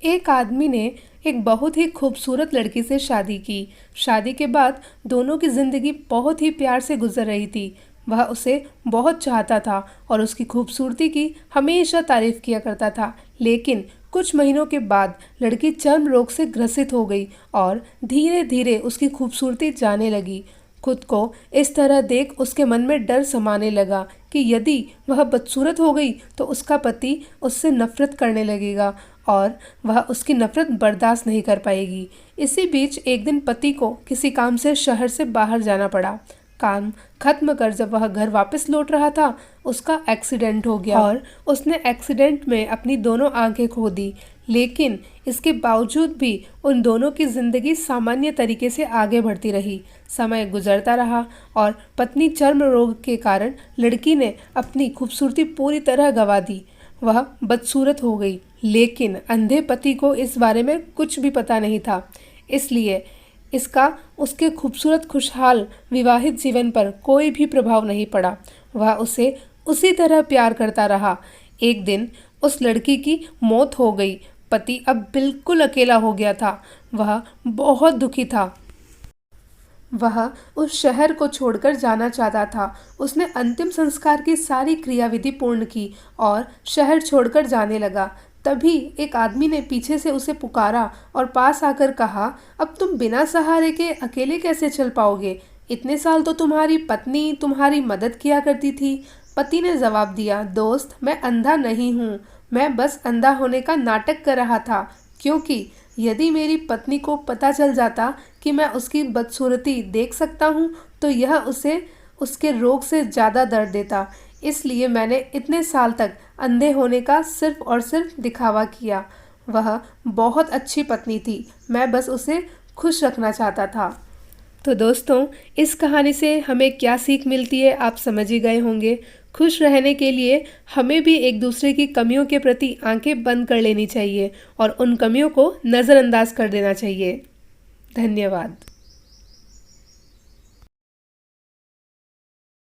एक आदमी ने एक बहुत ही खूबसूरत लड़की से शादी की। शादी के बाद दोनों की ज़िंदगी बहुत ही प्यार से गुजर रही थी। वह उसे बहुत चाहता था और उसकी खूबसूरती की हमेशा तारीफ किया करता था। लेकिन कुछ महीनों के बाद लड़की चर्म रोग से ग्रसित हो गई और धीरे धीरे उसकी खूबसूरती जाने लगी। खुद को इस तरह देख उसके मन में डर समाने लगा कि यदि वह बदसूरत हो गई तो उसका पति उससे नफरत करने लगेगा और वह उसकी नफरत बर्दाश्त नहीं कर पाएगी। इसी बीच एक दिन पति को किसी काम से शहर से बाहर जाना पड़ा। काम खत्म कर जब वह घर वापस लौट रहा था, उसका एक्सीडेंट हो गया और उसने एक्सीडेंट में अपनी दोनों आंखें खो दी। लेकिन इसके बावजूद भी उन दोनों की जिंदगी सामान्य तरीके से आगे बढ़ती रही। समय गुजरता रहा और पत्नी चर्म रोग के कारण लड़की ने अपनी खूबसूरती पूरी तरह गंवा दी। वह बदसूरत हो गई, लेकिन अंधे पति को इस बारे में कुछ भी पता नहीं था। इसलिए इसका उसके खूबसूरत खुशहाल विवाहित जीवन पर कोई भी प्रभाव नहीं पड़ा। वह उसे उसी तरह प्यार करता रहा। एक दिन उस लड़की की मौत हो गई। पति अब बिल्कुल अकेला हो गया था। वह बहुत दुखी था। वह उस शहर को छोड़कर जाना चाहता था। उसने अंतिम संस्कार की सारी क्रियाविधि पूर्ण की और शहर छोड़कर जाने लगा। तभी एक आदमी ने पीछे से उसे पुकारा और पास आकर कहा, अब तुम बिना सहारे के अकेले कैसे चल पाओगे? इतने साल तो तुम्हारी पत्नी तुम्हारी मदद किया करती थी। पति ने जवाब दिया, दोस्त, मैं अंधा नहीं हूँ। मैं बस अंधा होने का नाटक कर रहा था, क्योंकि यदि मेरी पत्नी को पता चल जाता कि मैं उसकी बदसूरती देख सकता हूँ तो यह उसे उसके रोग से ज़्यादा दर्द देता। इसलिए मैंने इतने साल तक अंधे होने का सिर्फ और सिर्फ दिखावा किया। वह बहुत अच्छी पत्नी थी, मैं बस उसे खुश रखना चाहता था। तो दोस्तों, इस कहानी से हमें क्या सीख मिलती है आप समझ ही गए होंगे। खुश रहने के लिए हमें भी एक दूसरे की कमियों के प्रति आंखें बंद कर लेनी चाहिए और उन कमियों को नज़रअंदाज कर देना चाहिए। धन्यवाद।